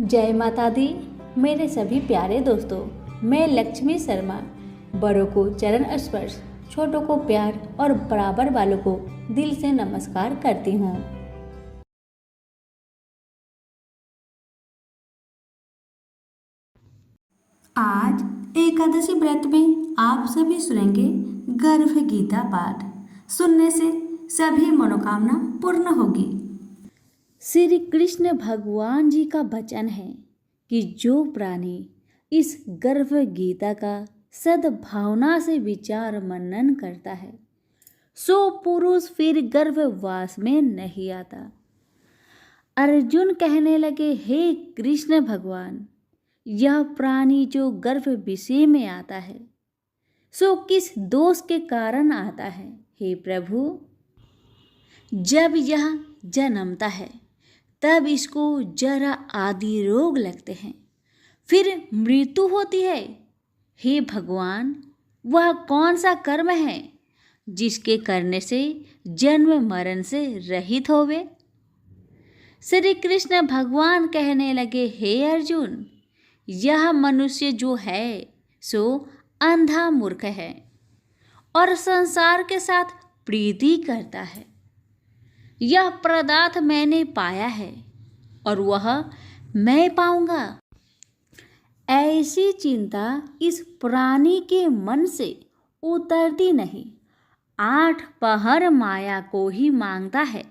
जय माता दी। मेरे सभी प्यारे दोस्तों, मैं लक्ष्मी शर्मा बड़ों को चरण स्पर्श, छोटों को प्यार और बराबर वालों को दिल से नमस्कार करती हूँ। आज एकादशी व्रत में आप सभी सुनेंगे गर्भ गीता पाठ। सुनने से सभी मनोकामना पूर्ण होगी। श्री कृष्ण भगवान जी का वचन है कि जो प्राणी इस गर्भ गीता का सद्भावना से विचार मनन करता है सो पुरुष फिर गर्भवास में नहीं आता। अर्जुन कहने लगे, हे कृष्ण भगवान, यह प्राणी जो गर्भ विषय में आता है सो किस दोष के कारण आता है? हे प्रभु, जब यह जन्मता है तब इसको जरा आदि रोग लगते हैं, फिर मृत्यु होती है। हे भगवान, वह कौन सा कर्म है जिसके करने से जन्म मरण से रहित होवे? श्री कृष्ण भगवान कहने लगे, हे अर्जुन, यह मनुष्य जो है सो अंधा मूर्ख है और संसार के साथ प्रीति करता है। यह पदार्थ मैंने पाया है और वह मैं पाऊंगा, ऐसी चिंता इस प्राणी के मन से उतरती नहीं। 8 पहर माया को ही मांगता है,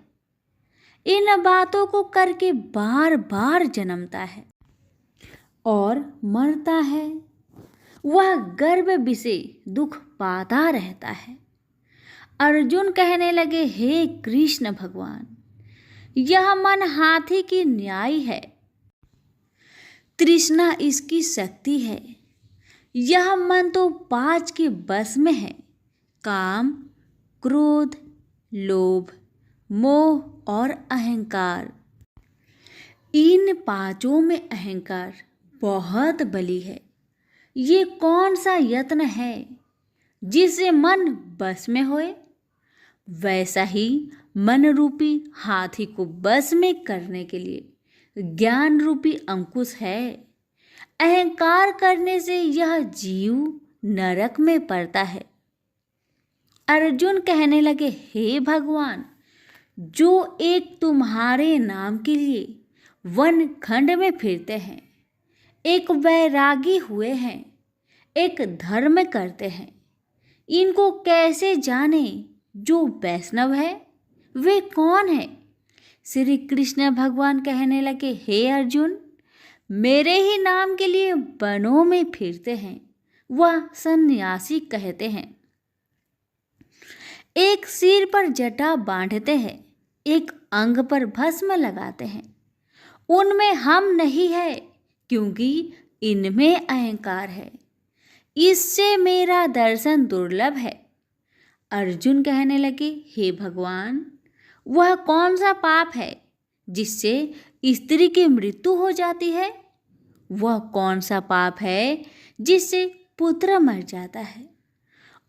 इन बातों को करके बार बार जन्मता है और मरता है। वह गर्भ विषय दुख पाता रहता है। अर्जुन कहने लगे, हे कृष्ण भगवान, यह मन हाथी की न्याय है, तृष्णा इसकी शक्ति है। यह मन तो 5 के बस में है, काम, क्रोध, लोभ, मोह और अहंकार। इन 5 में अहंकार बहुत बली है। ये कौन सा यत्न है जिससे मन बस में होए? वैसा ही मन रूपी हाथी को बस में करने के लिए ज्ञान रूपी अंकुश है। अहंकार करने से यह जीव नरक में पड़ता है। अर्जुन कहने लगे, हे भगवान, जो एक तुम्हारे नाम के लिए वन खंड में फिरते हैं, एक वैरागी हुए हैं, एक धर्म करते हैं, इनको कैसे जाने? जो वैष्णव है वे कौन है? श्री कृष्ण भगवान कहने लगे, हे अर्जुन, मेरे ही नाम के लिए वनों में फिरते हैं, वह सन्यासी कहते हैं। एक सिर पर जटा बांधते हैं, एक अंग पर भस्म लगाते हैं। उनमें हम नहीं है, क्योंकि इनमें अहंकार है। इससे मेरा दर्शन दुर्लभ है। अर्जुन कहने लगे, हे भगवान, वह कौन सा पाप है जिससे स्त्री की मृत्यु हो जाती है? वह कौन सा पाप है जिससे पुत्र मर जाता है?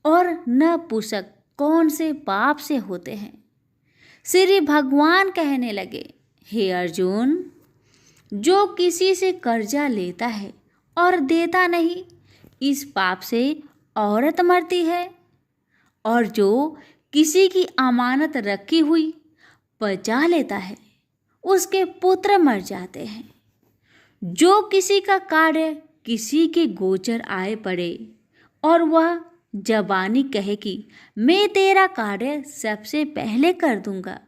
और नपुंसक कौन से पाप से होते हैं? श्री भगवान कहने लगे, हे अर्जुन, जो किसी से कर्जा लेता है और देता नहीं, इस पाप से औरत मरती है। और जो किसी की अमानत रखी हुई बचा लेता है, उसके पुत्र मर जाते हैं। जो किसी का कार्य किसी के गोचर आए पड़े और वह जबानी कहे कि मैं तेरा कार्य सबसे पहले कर दूंगा,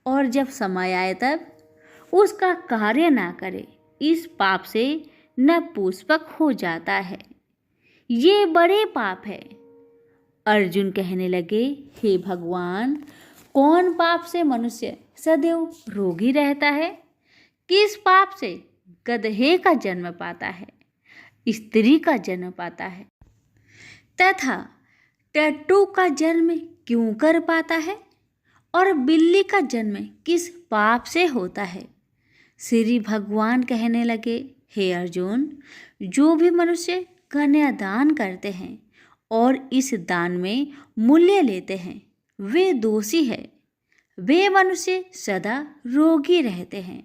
और जब समय आए तब उसका कार्य ना करे, इस पाप से नपुंसक हो जाता है। ये बड़े पाप है। अर्जुन कहने लगे, हे भगवान, कौन पाप से मनुष्य सदैव रोगी रहता है? किस पाप से गधे का जन्म पाता है, स्त्री का जन्म पाता है, तथा टट्टू का जन्म क्यों कर पाता है? और बिल्ली का जन्म किस पाप से होता है? श्री भगवान कहने लगे, हे अर्जुन, जो भी मनुष्य कन्यादान करते हैं और इस दान में मूल्य लेते हैं, वे दोषी है। वे मनुष्य सदा रोगी रहते हैं।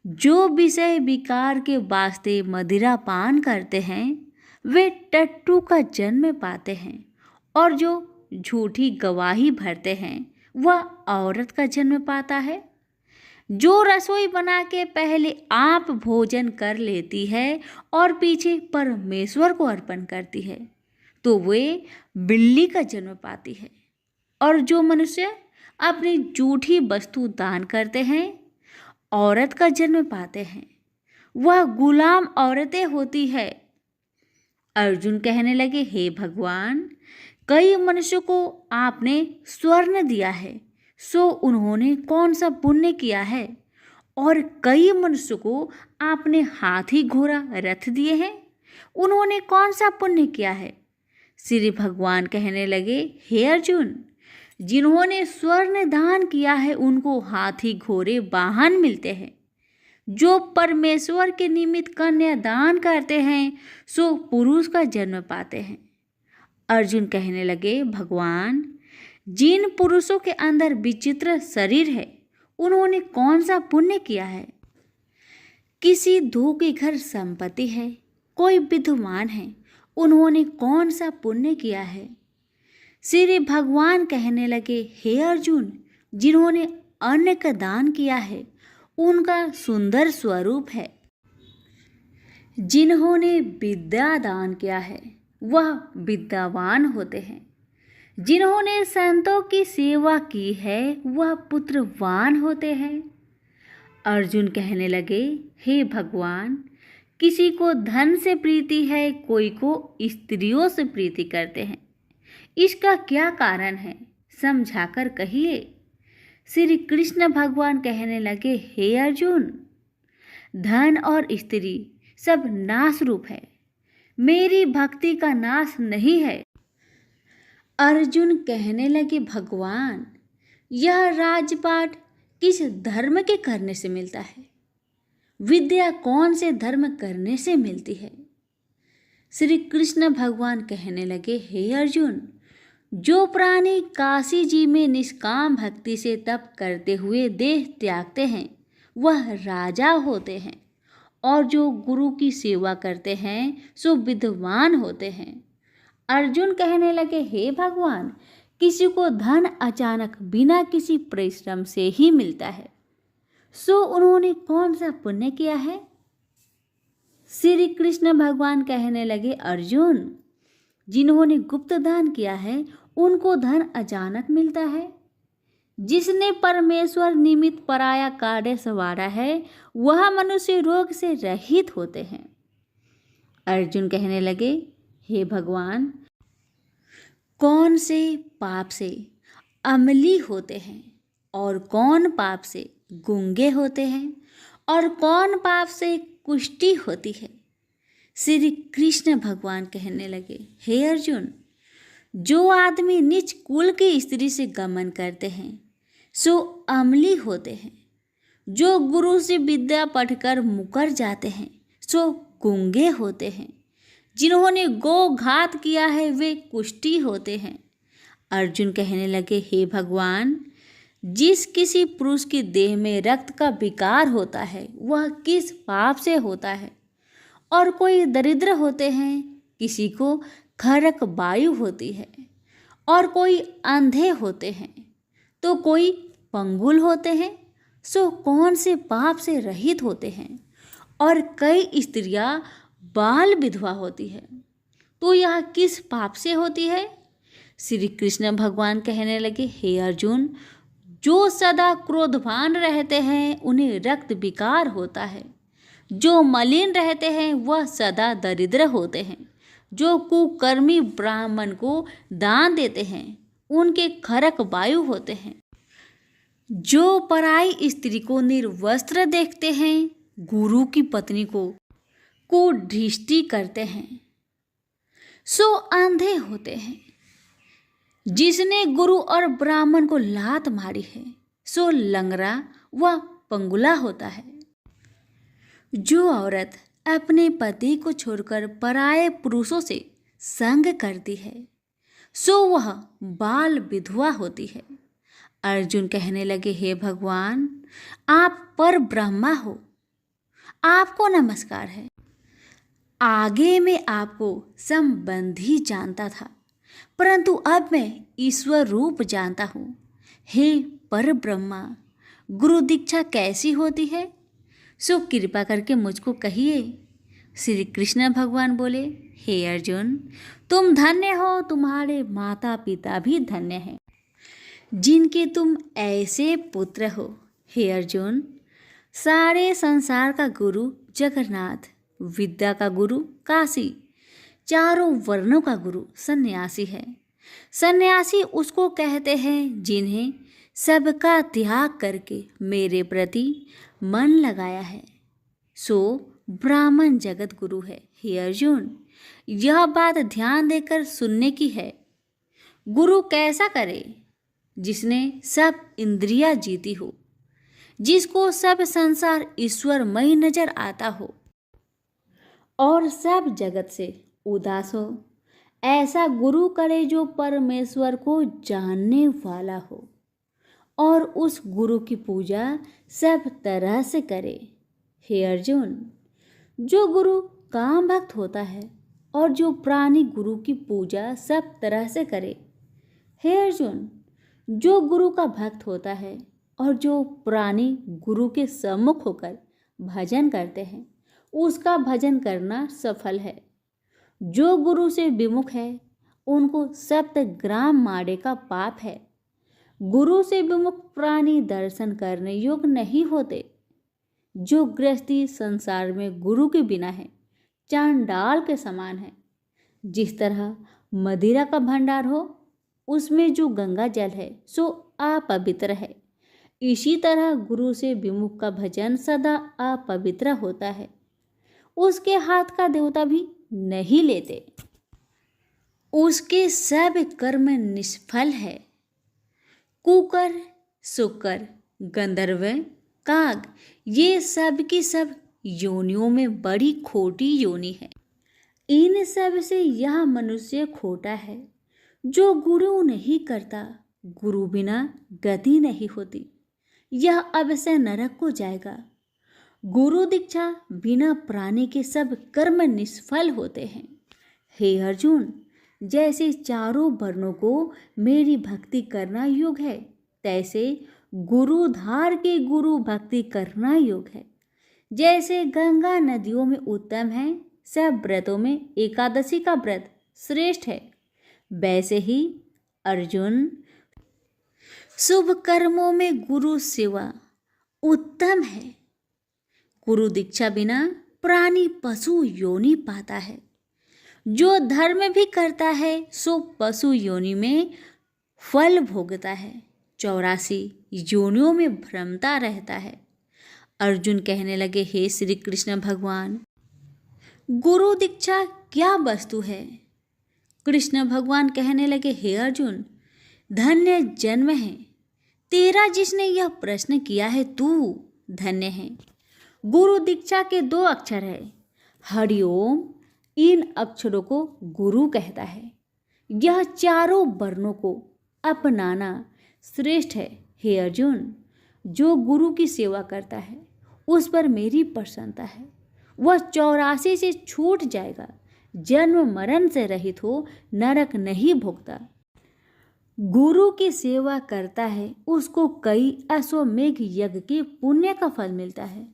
जो विषय विकार के वास्ते मदिरा पान करते हैं वे टट्टू का जन्म पाते हैं, और जो झूठी गवाही भरते हैं वह औरत का जन्म पाता है। जो रसोई बना के पहले आप भोजन कर लेती है और पीछे परमेश्वर को अर्पण करती है तो वे बिल्ली का जन्म पाती है। और जो मनुष्य अपनी झूठी वस्तु दान करते हैं औरत का जन्म पाते हैं, वह गुलाम औरतें होती है। अर्जुन कहने लगे, हे भगवान, कई मनुष्यों को आपने स्वर्ण दिया है, सो उन्होंने कौन सा पुण्य किया है? और कई मनुष्यों को आपने हाथी घोड़ा रथ दिए हैं, उन्होंने कौन सा पुण्य किया है? श्री भगवान कहने लगे, हे अर्जुन, जिन्होंने स्वर्ण दान किया है उनको हाथी घोड़े वाहन मिलते हैं। जो परमेश्वर के निमित्त कन्या दान करते हैं सो पुरुष का जन्म पाते हैं। अर्जुन कहने लगे, भगवान, जिन पुरुषों के अंदर विचित्र शरीर है उन्होंने कौन सा पुण्य किया है? किसी दो के घर संपत्ति है, कोई विद्वान है, उन्होंने कौन सा पुण्य किया है? श्री भगवान कहने लगे, हे अर्जुन, जिन्होंने अन्न का दान किया है उनका सुंदर स्वरूप है। जिन्होंने विद्या दान किया है वह विद्यावान होते हैं। जिन्होंने संतों की सेवा की है वह पुत्रवान होते हैं। अर्जुन कहने लगे, हे भगवान, किसी को धन से प्रीति है, कोई को स्त्रियों से प्रीति करते हैं, इसका क्या कारण है? समझाकर कहिए। श्री कृष्ण भगवान कहने लगे, हे अर्जुन, धन और स्त्री सब नाश रूप है, मेरी भक्ति का नाश नहीं है। अर्जुन कहने लगे, भगवान, यह राजपाट किस धर्म के करने से मिलता है? विद्या कौन से धर्म करने से मिलती है? श्री कृष्ण भगवान कहने लगे, हे अर्जुन, जो प्राणी काशी जी में निष्काम भक्ति से तप करते हुए देह त्यागते हैं वह राजा होते हैं, और जो गुरु की सेवा करते हैं सो विद्वान होते हैं। अर्जुन कहने लगे, हे भगवान, किसी को धन अचानक बिना किसी परिश्रम से ही मिलता है, सो उन्होंने कौन सा पुण्य किया है? श्री कृष्ण भगवान कहने लगे, अर्जुन, जिन्होंने गुप्त दान किया है उनको धन अचानक मिलता है। जिसने परमेश्वर निमित्त पराया कार्य संवारा है वह मनुष्य रोग से रहित होते हैं। अर्जुन कहने लगे, हे भगवान, कौन से पाप से अमली होते हैं और कौन पाप से गूंगे होते हैं और कौन पाप से कुष्ठी होती है? श्री कृष्ण भगवान कहने लगे, हे अर्जुन, जो आदमी नीच कुल की स्त्री से गमन करते हैं सो अमली होते हैं। जो गुरु से विद्या पढ़कर मुकर जाते हैं सो गूंगे होते हैं। जिन्होंने गो घात किया है वे कुष्ठी होते हैं। अर्जुन कहने लगे, हे भगवान, जिस किसी पुरुष की देह में रक्त का विकार होता है वह किस पाप से होता है? और कोई दरिद्र होते हैं, किसी को खरक वायु होती है, और कोई अंधे होते हैं, तो कोई पंगुल होते हैं, सो कौन से पाप से रहित होते हैं? और कई स्त्रियां बाल विधवा होती है, तो यह किस पाप से होती है? श्री कृष्ण भगवान कहने लगे, हे अर्जुन, जो सदा क्रोधवान रहते हैं उन्हें रक्त विकार होता है। जो मलिन रहते हैं वह सदा दरिद्र होते हैं। जो कुकर्मी ब्राह्मण को दान देते हैं उनके खरक वायु होते हैं। जो पराई स्त्री को निर्वस्त्र देखते हैं, गुरु की पत्नी को कुदृष्टि करते हैं, सो अंधे होते हैं। जिसने गुरु और ब्राह्मण को लात मारी है सो लंगड़ा व पंगुला होता है। जो औरत अपने पति को छोड़कर पराये पुरुषों से संग करती है सो वह बाल विधवा होती है। अर्जुन कहने लगे, हे भगवान, आप पर ब्रह्मा हो, आपको नमस्कार है। आगे मैं आपको संबंधी जानता था, परंतु अब मैं ईश्वर रूप जानता हूँ। हे पर ब्रह्मा, गुरु दीक्षा कैसी होती है, सो कृपा करके मुझको कहिए। श्री कृष्ण भगवान बोले, हे अर्जुन, तुम धन्य हो, तुम्हारे माता पिता भी धन्य हैं जिनके तुम ऐसे पुत्र हो। हे अर्जुन, सारे संसार का गुरु जगन्नाथ, विद्या का गुरु काशी, चारों वर्णों का गुरु सन्यासी है। सन्यासी उसको कहते हैं जिन्हें सबका त्याग करके मेरे प्रति मन लगाया है, सो ब्राह्मण जगत गुरु है। हे अर्जुन, यह बात ध्यान देकर सुनने की है। गुरु कैसा करे? जिसने सब इंद्रियां जीती हो, जिसको सब संसार ईश्वरमय नजर आता हो और सब जगत से उदास हो। ऐसा गुरु करे जो परमेश्वर को जानने वाला हो और उस गुरु की पूजा सब तरह से करे। हे अर्जुन, जो गुरु काम भक्त होता है और जो प्राणी गुरु की पूजा सब तरह से करे। हे अर्जुन, जो गुरु का भक्त होता है और जो प्राणी गुरु के सम्मुख होकर भजन करते हैं, उसका भजन करना सफल है। जो गुरु से विमुख है, उनको 7 ग्राम माड़े का पाप है। गुरु से विमुख प्राणी दर्शन करने योग्य नहीं होते। जो गृहस्थी संसार में गुरु के बिना है, चांडाल के समान है। जिस तरह मदिरा का भंडार हो, उसमें जो गंगा जल है सो अपवित्र है, इसी तरह गुरु से विमुख का भजन सदा अपवित्र होता है। उसके हाथ का देवता भी नहीं लेते, उसके सब कर्म निष्फल है। कुकर, शुकर, गंधर्व, काग, ये सब की सब योनियों में बड़ी खोटी योनि है। इन सब से यह मनुष्य खोटा है। जो गुरु नहीं करता, गुरु बिना गति नहीं होती, यह अवश्य नरक को जाएगा। गुरु दीक्षा बिना प्राणी के सब कर्म निष्फल होते हैं। हे अर्जुन, जैसे चारों वर्णों को मेरी भक्ति करना योग है, तैसे गुरुधार के गुरु भक्ति करना योग है। जैसे गंगा नदियों में उत्तम है, सब व्रतों में एकादशी का व्रत श्रेष्ठ है, वैसे ही अर्जुन, शुभ कर्मों में गुरु सेवा उत्तम है। गुरु दीक्षा बिना प्राणी पशु योनि पाता है। जो धर्म भी करता है सो पशु योनि में फल भोगता है, 84 योनियों में भ्रमता रहता है। अर्जुन कहने लगे, हे श्री कृष्ण भगवान, गुरु दीक्षा क्या वस्तु है? कृष्ण भगवान कहने लगे, हे अर्जुन, धन्य जन्म है तेरा जिसने यह प्रश्न किया है, तू धन्य है। गुरु दीक्षा के 2 अक्षर है, हरिओम। इन अक्षरों को गुरु कहता है। यह चारों वर्णों को अपनाना श्रेष्ठ है। हे अर्जुन, जो गुरु की सेवा करता है उस पर मेरी प्रसन्नता है। वह 84 से छूट जाएगा, जन्म मरण से रहित हो, नरक नहीं भोगता। गुरु की सेवा करता है, उसको कई अश्वमेघ यज्ञ के पुण्य का फल मिलता है।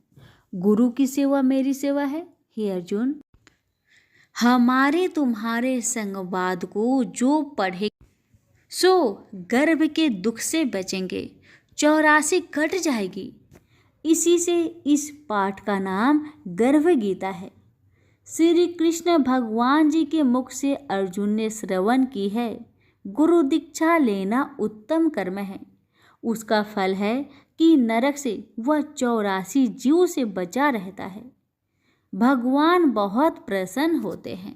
गुरु की सेवा मेरी सेवा है। हे अर्जुन, हमारे तुम्हारे संवाद को जो पढ़े सो गर्भ के दुख से बचेंगे, 84 कट जाएगी। इसी से इस पाठ का नाम गर्भ गीता है। श्री कृष्ण भगवान जी के मुख से अर्जुन ने श्रवण की है। गुरु दीक्षा लेना उत्तम कर्म है। उसका फल है कि नरक से वह 84 जीव से बचा रहता है। भगवान बहुत प्रसन्न होते हैं।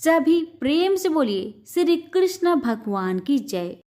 सभी प्रेम से बोलिए, श्री कृष्ण भगवान की जय।